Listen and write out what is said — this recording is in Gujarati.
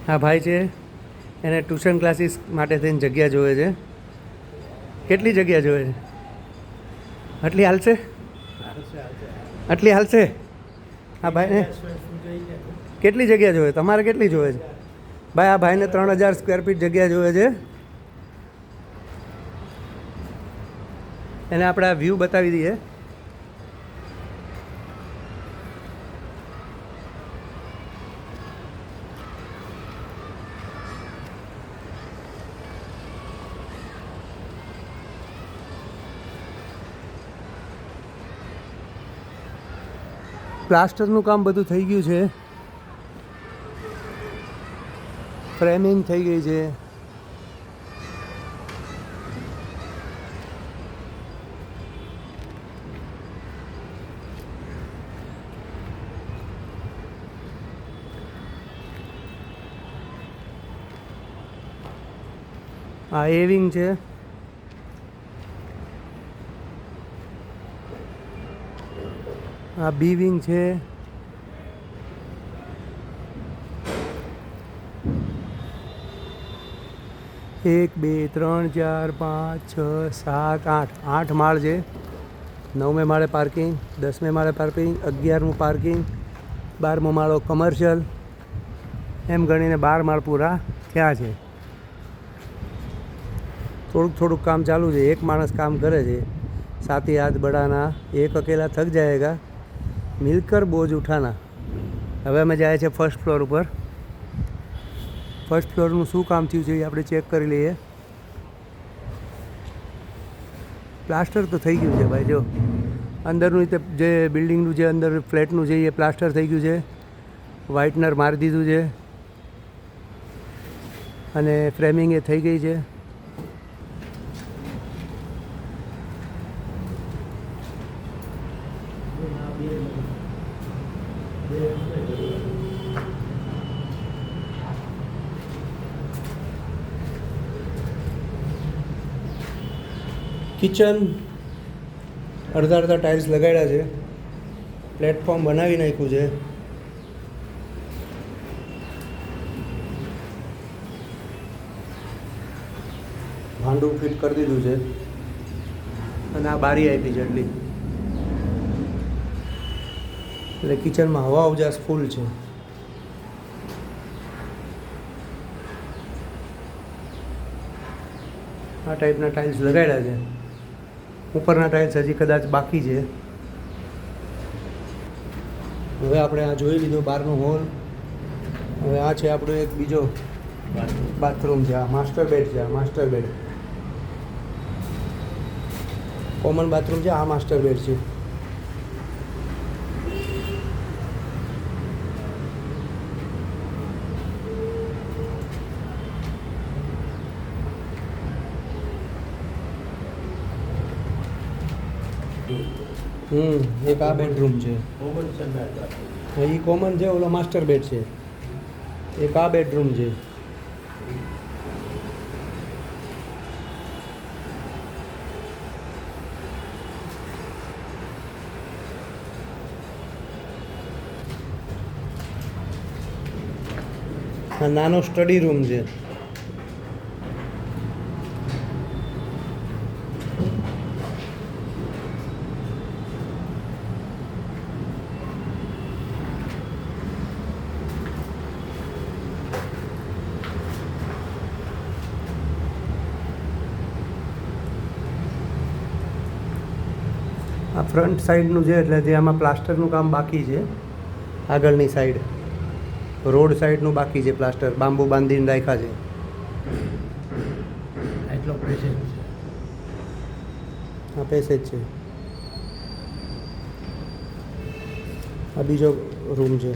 આ ભાઈ છે, એને ટ્યુશન ક્લાસીસ માટે થઈને જગ્યા જોઈએ છે. કેટલી જગ્યા જોઈએ છે? આટલી હાલશે? આટલી હાલશે? આ ભાઈને કેટલી જગ્યા જોઈએ? તમારે કેટલી જોઈએ છે? ભાઈ આ ભાઈને 3000 સ્ક્વેર ફીટ જગ્યા જોઈએ છે. એને આપણે આ વ્યૂ બતાવી દઈએ. પ્લાસ્ટરનું કામ બધું થઈ ગયું છે, ફ્રેમિંગ થઈ ગઈ છે. આ એ વિંગ છે. આ બી વિંગ છે. એક બે ત્રણ ચાર પાંચ છ સાત આઠ માળ છે. 9મે માળે પાર્કિંગ, 10મે માળે પાર્કિંગ, 11મું પાર્કિંગ, 12મો માળો કમર્શિયલ, એમ ગણીને 12 માળ પૂરા થયા છે. થોડુંક કામ ચાલુ છે. એક માણસ કામ કરે છે. 7 ही हाथ बढ़ाना, एक अकेला थक जाएगा, मिलकर बोझ उठाना. હવે અમે જાય છે ફર્સ્ટ ફ્લોર ઉપર. ફર્સ્ટ ફ્લોરનું શું કામ થયું છે એ આપણે ચેક કરી લઈએ. પ્લાસ્ટર તો થઈ ગયું છે ભાઈ. જો અંદરનું જે બિલ્ડિંગનું જે અંદર ફ્લેટનું છે એ પ્લાસ્ટર થઈ ગયું છે. વ્હાઇટનર મારી દીધું છે અને ફ્રેમિંગ એ થઈ ગઈ છે. કિચન અડધા ટાઇલ્સ લગાડ્યા છે. પ્લેટફોર્મ બનાવી નાખ્યું છે. ભાંડું ફિટ કરી દીધું છે અને આ બારી આપી છે એટલી, એટલે કિચનમાં હવા ઉજાસ ફૂલ છે. આ ટાઈપના ટાઇલ્સ લગાડ્યા છે. ઉપરના ટાઇલ્સ હજી કદાચ બાકી છે. હવે આપણે આ જોઈ લીધો બહારનો હોલ. હવે આ છે આપણો એક બીજો બાથરૂમ છે. આ માસ્ટર બેડ છે. આ માસ્ટર બેડ કોમન બાથરૂમ છે. આ માસ્ટર બેડ છે. એક આ બેડરૂમ છે. એ કોમન છે. ઓલો માસ્ટર બેડ છે. એક આ બેડરૂમ છે. આ નાનો સ્ટડી રૂમ છે. આ ફ્રન્ટ સાઈડનું છે, એટલે જે આમાં પ્લાસ્ટરનું કામ બાકી છે. આગળની સાઈડ રોડ સાઈડનું બાકી છે પ્લાસ્ટર. બાંબુ બાંધીને રાખ્યા છે. એટલો પેસેજ છે. આ પેસેજ છે. આ બીજો રૂમ છે.